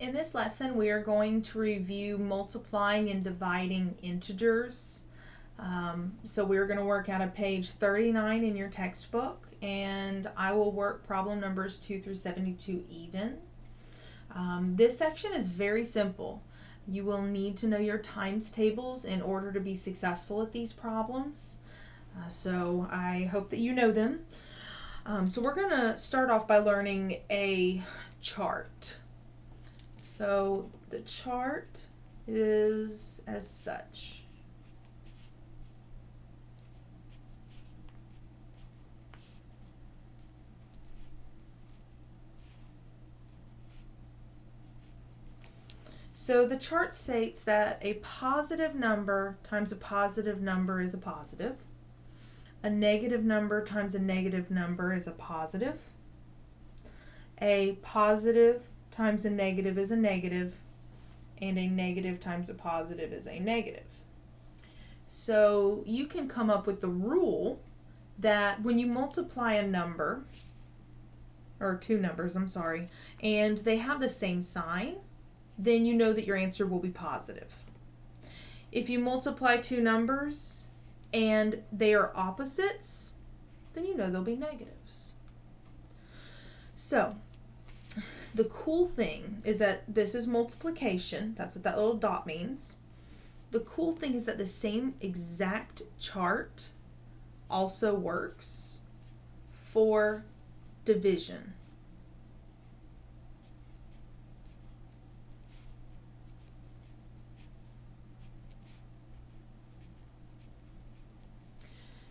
In this lesson, we are going to review multiplying and dividing integers. So we're going to work out of page 39 in your textbook, and I will work problem numbers 2 through 72 even. This section is very simple. You will need to know your times tables in order to be successful at these problems. So I hope that you know them. So we're going to start off by learning a chart. So the chart is as such. So the chart states that a positive number times a positive number is a positive. A negative number times a negative number is a positive. A positive times a negative is a negative, and a negative times a positive is a negative. So you can come up with the rule that when you multiply a number, or two numbers, I'm sorry, and they have the same sign, then you know that your answer will be positive. If you multiply two numbers and they are opposites, then you know they'll be negatives. So the cool thing is that this is multiplication. That's what that little dot means. The cool thing is that the same exact chart also works for division.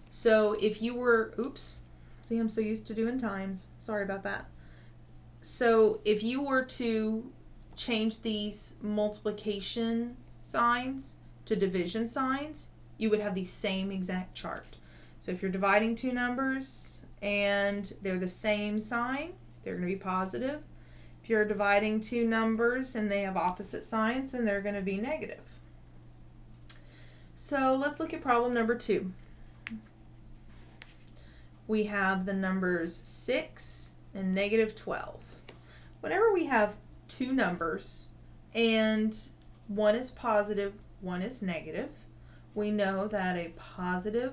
So if you were, oops, see, I'm so used to doing times. Sorry about that. So if you were to change these multiplication signs to division signs, you would have the same exact chart. So if you're dividing two numbers and they're the same sign, they're going to be positive. If you're dividing two numbers and they have opposite signs, then they're going to be negative. So let's look at problem number 2. We have the numbers 6 and negative 12. Whenever we have two numbers and one is positive, one is negative, we know that a positive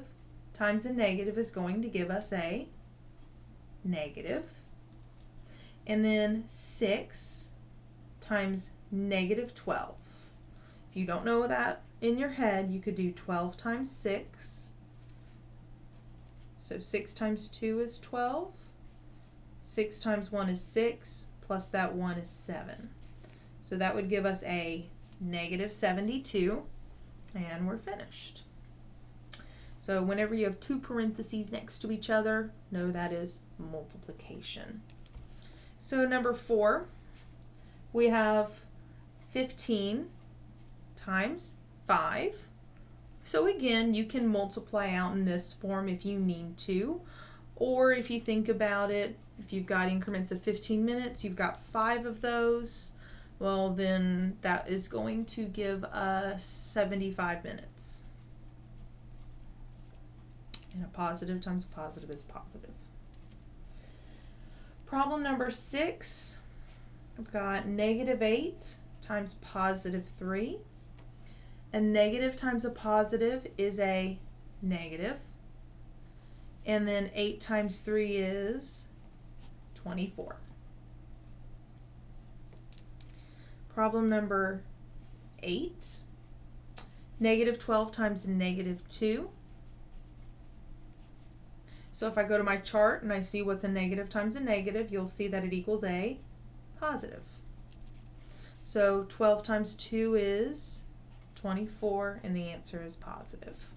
times a negative is going to give us a negative. And then 6 times negative 12. If you don't know that in your head, you could do 12 times 6. So 6 times 2 is 12. 6 times 1 is 6. Plus that 1 is 7. So that would give us a negative 72, and we're finished. So whenever you have two parentheses next to each other, know that is multiplication. So number 4, we have 15 times 5. So again, you can multiply out in this form if you need to, or if you think about it, if you've got increments of 15 minutes, you've got 5 of those, well then that is going to give us 75 minutes. And a positive times a positive is positive. Problem number 6, I've got negative 8 times positive 3. A negative times a positive is a negative. And then 8 times 3 is 24. Problem number 8, negative 12 times negative 2. So if I go to my chart and I see what's a negative times a negative, you'll see that it equals a positive. So 12 times 2 is 24, and the answer is positive.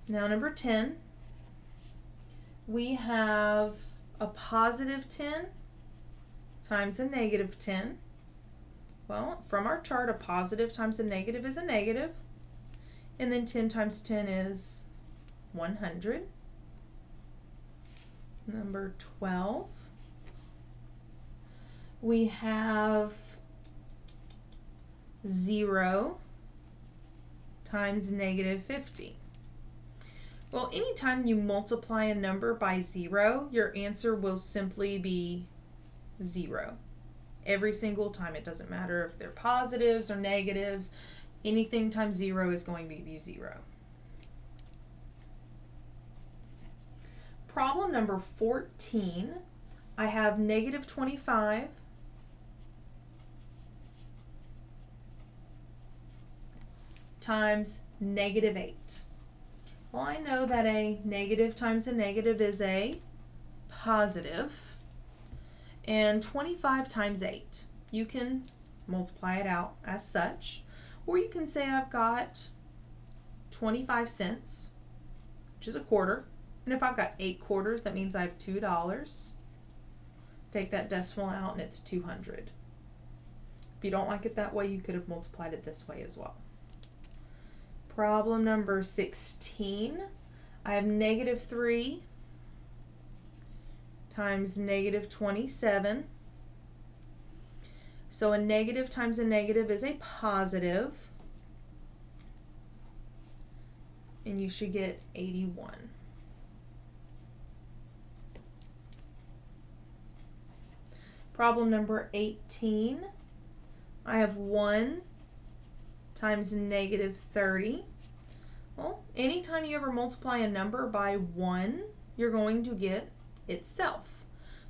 Now number 10, we have a positive 10 times a negative 10. Well, from our chart, a positive times a negative is a negative, and then 10 times 10 is 100. Number 12, we have 0 times negative 50. Well, anytime you multiply a number by 0, your answer will simply be 0. Every single time. It doesn't matter if they're positives or negatives. Anything times 0 is going to be 0. Problem number 14. I have negative 25 times negative 8. Well, I know that a negative times a negative is a positive, and 25 times 8. You can multiply it out as such, or you can say I've got 25 cents, which is a quarter, and if I've got 8 quarters, that means I have $2. Take that decimal out and it's 200. If you don't like it that way, you could have multiplied it this way as well. Problem number 16. I have negative 3 times negative 27. So a negative times a negative is a positive, and you should get 81. Problem number 18. I have 1 times negative 30. Well, anytime you ever multiply a number by 1, you're going to get itself.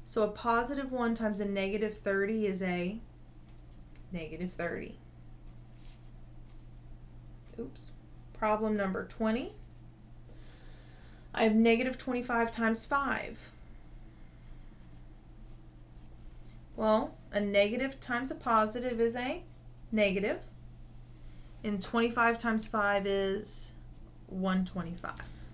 So a positive 1 times a negative 30 is a negative 30. Oops. Problem number 20. I have negative 25 times 5. Well, a negative times a positive is a negative, and 25 times 5 is 125.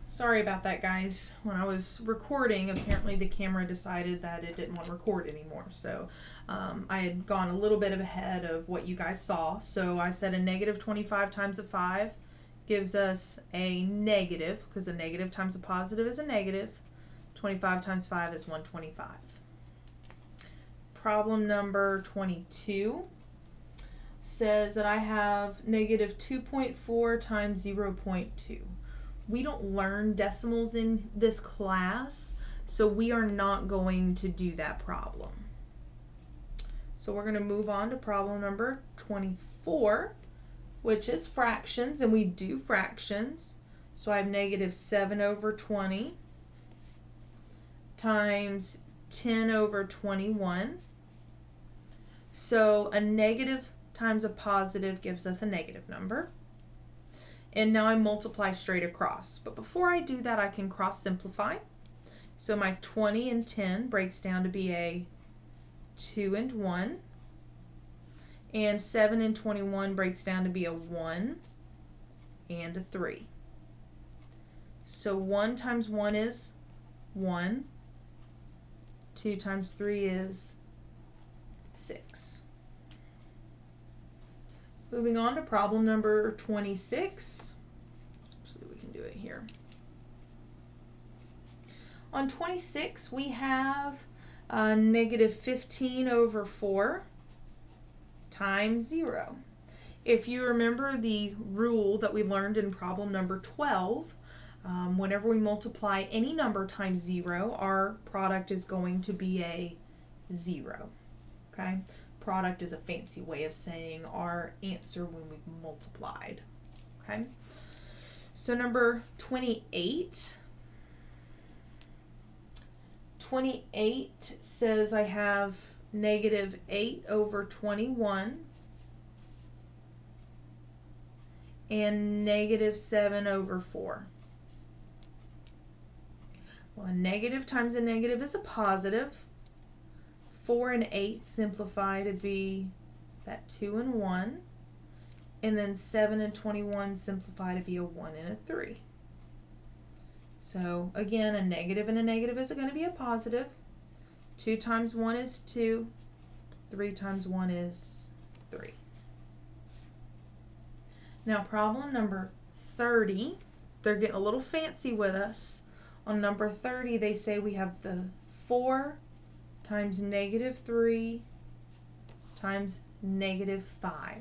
Sorry about that, guys. When I was recording, apparently the camera decided that it didn't want to record anymore. So I had gone a little bit ahead of what you guys saw. So I said a negative 25 times a 5 gives us a negative, because a negative times a positive is a negative. 25 times 5 is 125. Problem number 22 says that I have negative 2.4 times 0.2. We don't learn decimals in this class, so we are not going to do that problem. So we're going to move on to problem number 24, which is fractions, and we do fractions. So I have negative 7 over 20 times 10 over 21. So a negative times a positive gives us a negative number. And now I multiply straight across. But before I do that, I can cross simplify. So my 20 and 10 breaks down to be a 2 and 1. And 7 and 21 breaks down to be a 1 and a 3. So 1 times 1 is 1. 2 times 3 is 6. Moving on to problem number 26. Actually, we can do it here. On 26, we have negative 15 over 4 times 0. If you remember the rule that we learned in problem number 12, whenever we multiply any number times 0, our product is going to be a 0. Okay? Product is a fancy way of saying our answer when we've multiplied. Okay? So number 28. 28 says I have negative 8 over 21 and negative 7 over 4. Well, a negative times a negative is a positive. 4 and 8 simplify to be that 2 and 1. And then 7 and 21 simplify to be a 1 and a 3. So again, a negative and a negative is going to be a positive. 2 times 1 is 2. 3 times 1 is 3. Now problem number 30. They're getting a little fancy with us. On number 30, they say we have the 4 times negative 3 times negative 5.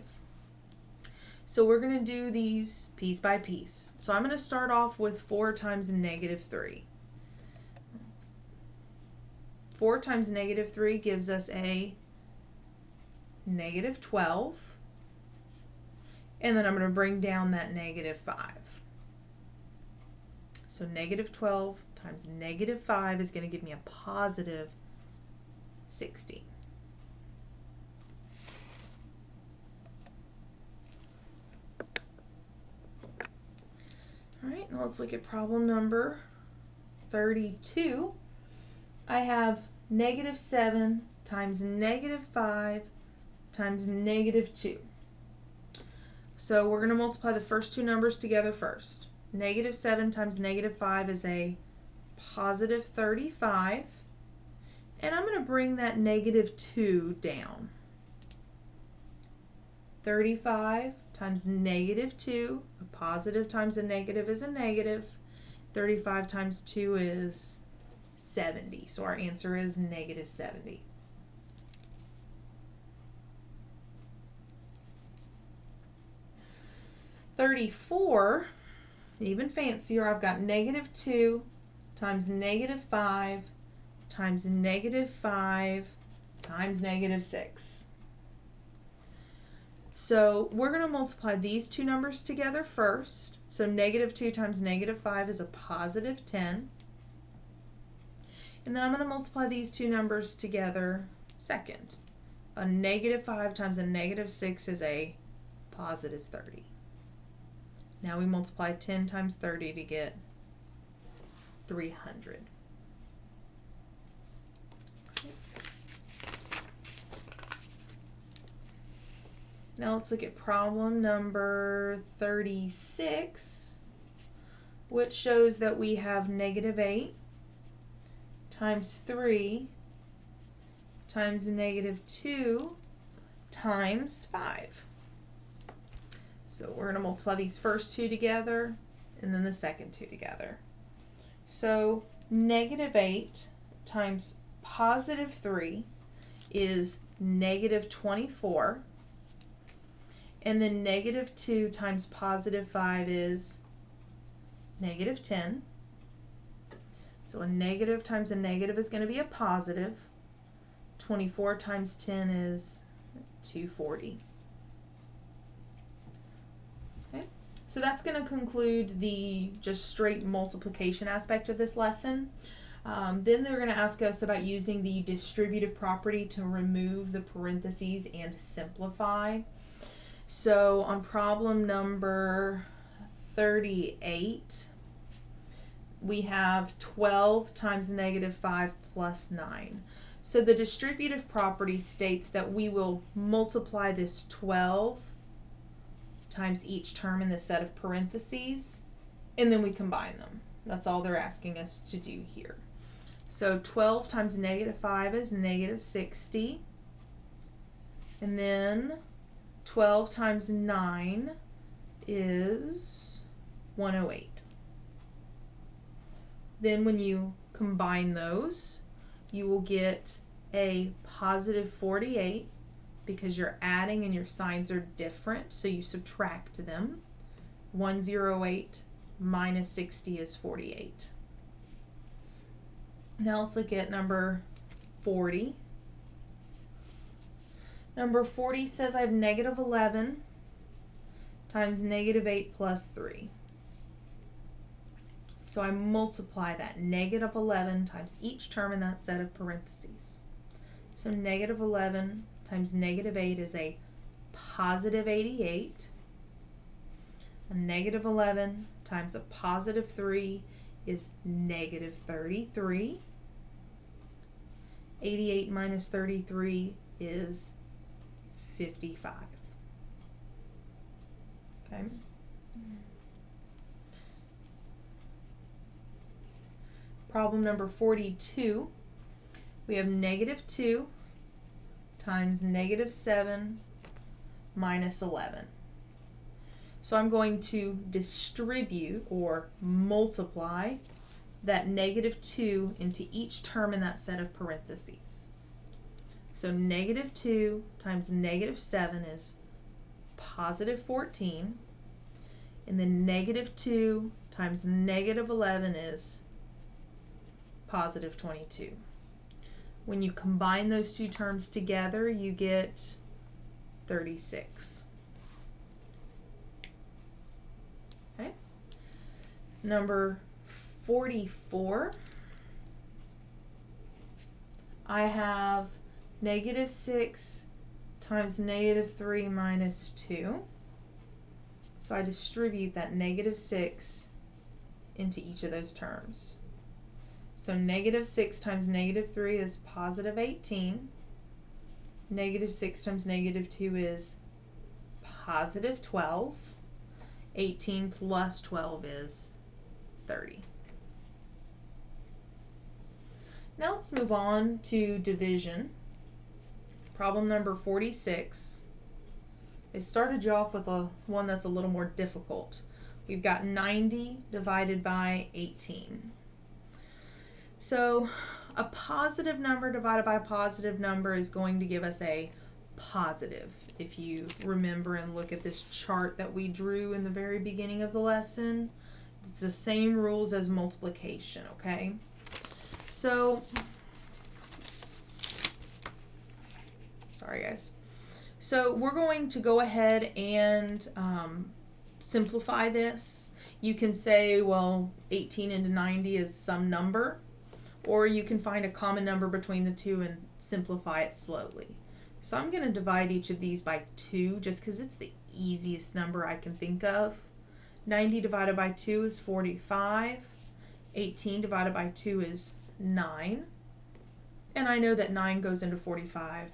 So we're going to do these piece by piece. So I'm going to start off with 4 times negative 3. 4 times negative 3 gives us a negative 12. And then I'm going to bring down that negative 5. So negative 12 times negative 5 is going to give me a positive 60. All right, now let's look at problem number 32. I have negative 7 times negative 5 times negative 2. So we're going to multiply the first two numbers together first. Negative 7 times negative 5 is a positive 35. And I'm going to bring that negative 2 down. 35 times negative 2, a positive times a negative is a negative. 35 times 2 is 70. So our answer is negative 70. (34), even fancier, I've got negative 2 times negative 5 times negative 5 times negative 6. So we're going to multiply these two numbers together first. So negative 2 times negative 5 is a positive 10. And then I'm going to multiply these two numbers together second. A negative 5 times a negative 6 is a positive 30. Now we multiply 10 times 30 to get 300. Now let's look at problem number 36, which shows that we have negative 8 times 3 times negative 2 times 5. So we're going to multiply these first two together and then the second two together. So negative 8 times positive 3 is negative 24. And then negative 2 times positive 5 is negative 10. So a negative times a negative is going to be a positive. 24 times 10 is 240. Okay, so that's going to conclude the just straight multiplication aspect of this lesson. Then they're going to ask us about using the distributive property to remove the parentheses and simplify. So on problem number 38, we have 12 times negative 5 plus 9. So the distributive property states that we will multiply this 12 times each term in the set of parentheses, and then we combine them. That's all they're asking us to do here. So 12 times negative 5 is negative 60, and then 12 times 9 is 108. Then when you combine those, you will get a positive 48 because you're adding and your signs are different, so you subtract them. 108 minus 60 is 48. Now let's look at number 40. Number 40 says I have negative 11 times negative 8 plus 3. So I multiply that negative 11 times each term in that set of parentheses. So negative 11 times negative 8 is a positive 88. A negative 11 times a positive 3 is negative 33. 88 minus 33 is 55. Okay. Problem number 42. We have negative 2 times negative 7 minus 11. So I'm going to distribute or multiply that negative 2 into each term in that set of parentheses. So negative 2 times negative 7 is positive 14, and then negative 2 times negative 11 is positive 22. When you combine those two terms together, you get 36. Okay. Number 44, I have negative 6 times negative 3 minus 2. So I distribute that negative 6 into each of those terms. So negative 6 times negative 3 is positive 18. Negative 6 times negative 2 is positive 12. 18 plus 12 is 30. Now let's move on to division. Problem number 46. They started you off with one that's a little more difficult. We've got 90 divided by 18. So a positive number divided by a positive number is going to give us a positive. If you remember and look at this chart that we drew in the very beginning of the lesson, it's the same rules as multiplication, okay? So, sorry guys. So we're going to go ahead and simplify this. You can say, well, 18 into 90 is some number, or you can find a common number between the two and simplify it slowly. So I'm going to divide each of these by 2 just because it's the easiest number I can think of. 90 divided by 2 is 45. 18 divided by 2 is 9. And I know that 9 goes into 45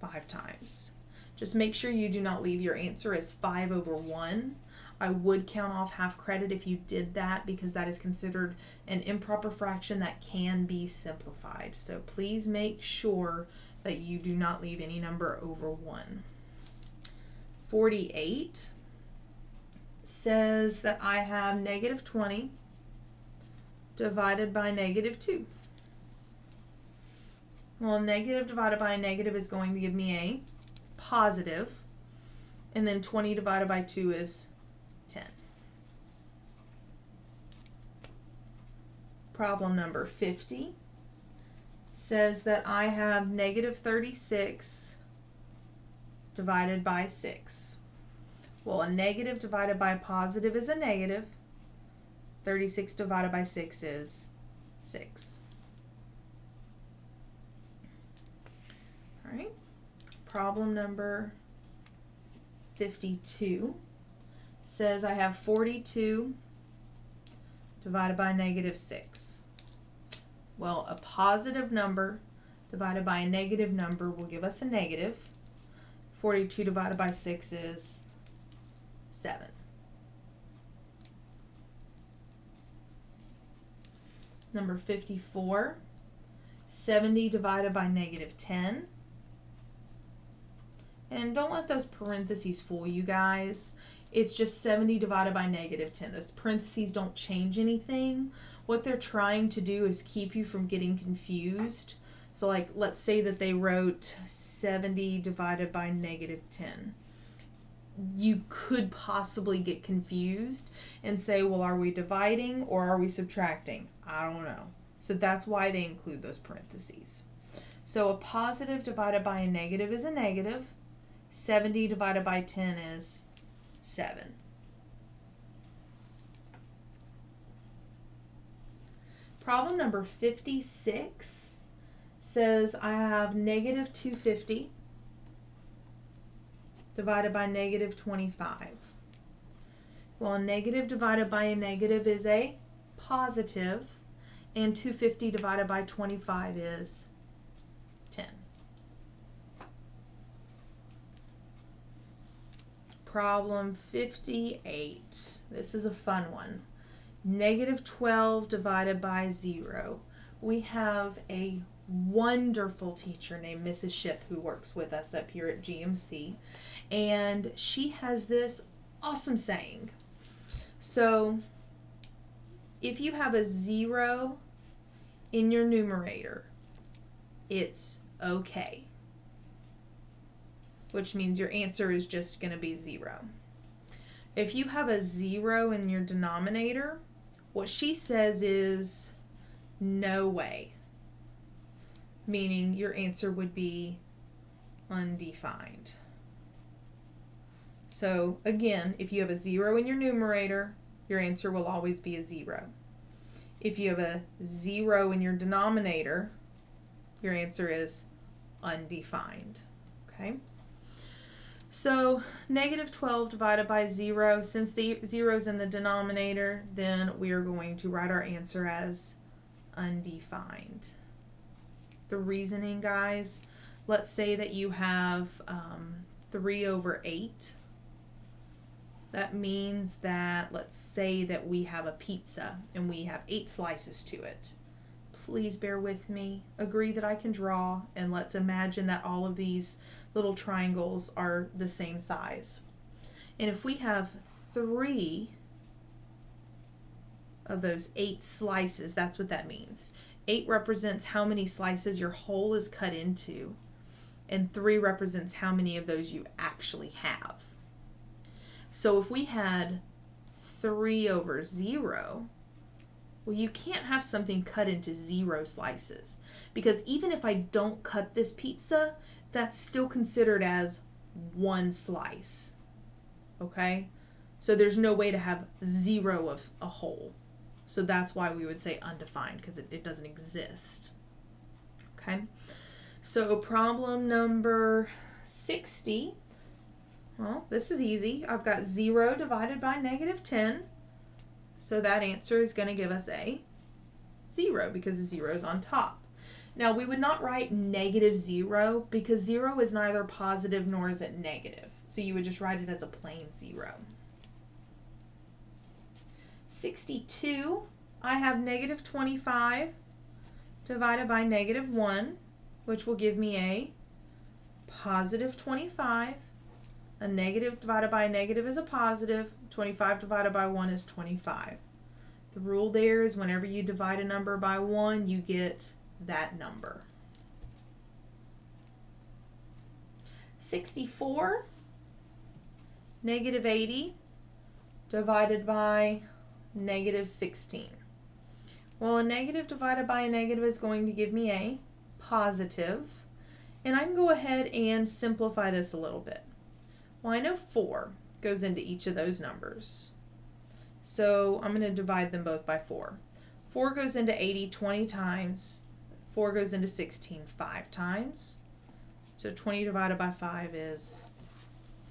5 times. Just make sure you do not leave your answer as 5 over 1. I would count off half credit if you did that because that is considered an improper fraction that can be simplified. So please make sure that you do not leave any number over 1. 48 says that I have negative 20 divided by negative 2. Well, negative divided by a negative is going to give me a positive, and then 20 divided by 2 is 10. Problem number 50 says that I have negative 36 divided by 6. Well, a negative divided by a positive is a negative. 36 divided by 6 is 6. All right. Problem number 52 says I have 42 divided by negative 6. Well, a positive number divided by a negative number will give us a negative. 42 divided by 6 is 7. Number 54, 70 divided by negative 10. And don't let those parentheses fool you guys. It's just 70 divided by negative 10. Those parentheses don't change anything. What they're trying to do is keep you from getting confused. So like, let's say that they wrote 70 divided by negative 10. You could possibly get confused and say, well, are we dividing or are we subtracting? I don't know. So that's why they include those parentheses. So a positive divided by a negative is a negative. 70 divided by 10 is 7. Problem number 56 says I have negative 250 divided by negative 25. Well, a negative divided by a negative is a positive, and 250 divided by 25 is 10. Problem 58. This is a fun one. Negative 12 divided by 0. We have a wonderful teacher named Mrs. Ship who works with us up here at GMC, and she has this awesome saying. So if you have a 0 in your numerator, it's okay. which means your answer is just going to be 0. If you have a 0 in your denominator, what she says is no way, meaning your answer would be undefined. So again, if you have a 0 in your numerator, your answer will always be a 0. If you have a 0 in your denominator, your answer is undefined. Okay? So negative 12 divided by 0, since the 0 is in the denominator, then we are going to write our answer as undefined. The reasoning, guys, let's say that you have 3 over 8. That means that, let's say that we have a pizza and we have 8 slices to it. Please bear with me. Agree that I can draw, and let's imagine that all of these little triangles are the same size. And if we have 3 of those 8 slices, that's what that means. 8 represents how many slices your whole is cut into, and 3 represents how many of those you actually have. So if we had 3 over 0, well, you can't have something cut into 0 slices, because even if I don't cut this pizza, that's still considered as 1 slice. Okay? So there's no way to have 0 of a whole. So that's why we would say undefined, because it doesn't exist. Okay? So problem number 60. Well, this is easy. I've got 0 divided by negative 10. So that answer is going to give us a 0 because the 0 is on top. Now, we would not write negative 0 because 0 is neither positive nor is it negative. So you would just write it as a plain 0. 62, I have negative 25 divided by negative 1, which will give me a positive 25. A negative divided by a negative is a positive. 25 divided by 1 is 25. The rule there is whenever you divide a number by 1, you get that number. 64, negative 80 divided by negative 16. Well, a negative divided by a negative is going to give me a positive. And I can go ahead and simplify this a little bit. Well, I know 4 goes into each of those numbers. So I'm going to divide them both by 4. 4 goes into 80 20 times. 4 goes into 16 5 times. So 20 divided by 5 is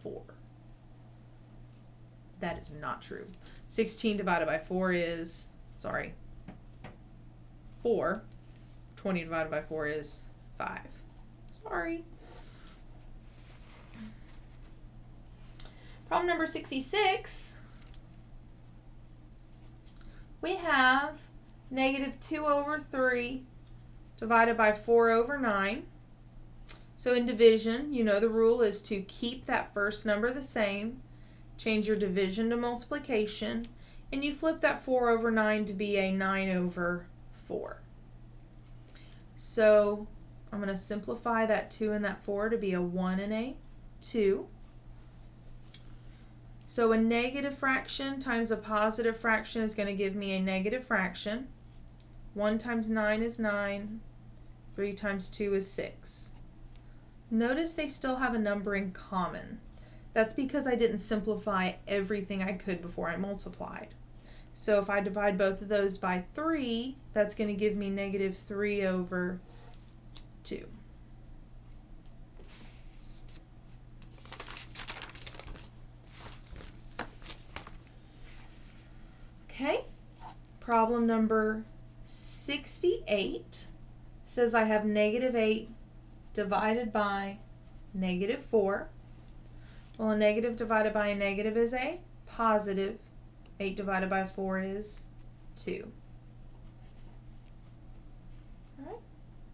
4. That is not true. 16 divided by 4 is, 4. 20 divided by 4 is 5. Sorry. Problem number 66, we have negative 2 over 3 divided by 4 over 9. So in division, you know the rule is to keep that first number the same, change your division to multiplication, and you flip that 4 over 9 to be a 9 over 4. So I'm going to simplify that 2 and that 4 to be a 1 and a 2. So a negative fraction times a positive fraction is going to give me a negative fraction. 1 times 9 is 9. 3 times 2 is 6. Notice they still have a number in common. That's because I didn't simplify everything I could before I multiplied. So if I divide both of those by 3, that's going to give me negative 3 over 2. Okay, problem number 68 says I have negative 8 divided by negative 4. Well, a negative divided by a negative is a positive. 8 divided by 4 is 2. All right,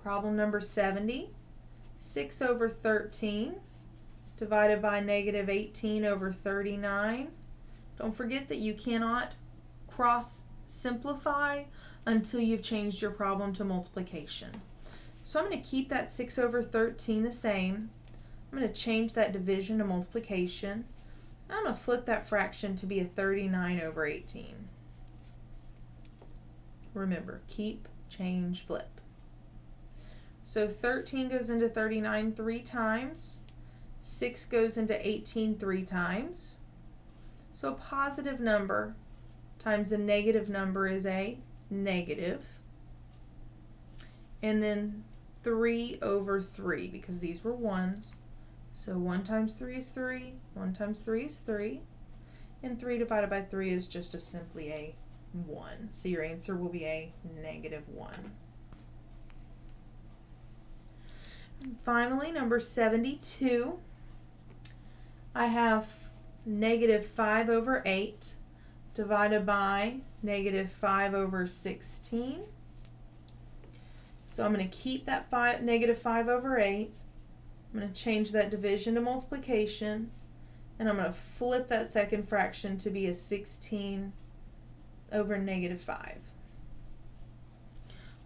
problem number 70, 6 over 13 divided by negative 18 over 39. Don't forget that you cannot cross simplify until you've changed your problem to multiplication. So I'm going to keep that 6 over 13 the same. I'm I'm going to change that division to multiplication. I'm going to flip that fraction to be a 39 over 18. Remember, keep, change, flip. So 13 goes into 39 3 times. 6 goes into 18 3 times. So a positive number times a negative number is a negative. And then 3 over 3, because these were ones. So 1 times 3 is 3, 1 times 3 is 3, and 3 divided by 3 is just simply a 1. So your answer will be a negative 1. And finally, number 72, I have negative 5 over 8 divided by negative 5 over 16. So I'm going to keep that negative 5 over 8. I'm going to change that division to multiplication, and I'm going to flip that second fraction to be a 16 over negative 5.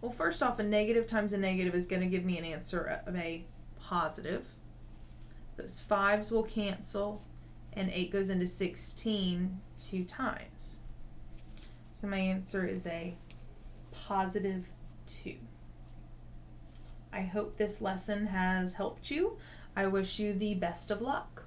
Well, first off, a negative times a negative is going to give me an answer of a positive. Those 5s will cancel, and 8 goes into 16 2 times. So my answer is a positive 2. I hope this lesson has helped you. I wish you the best of luck.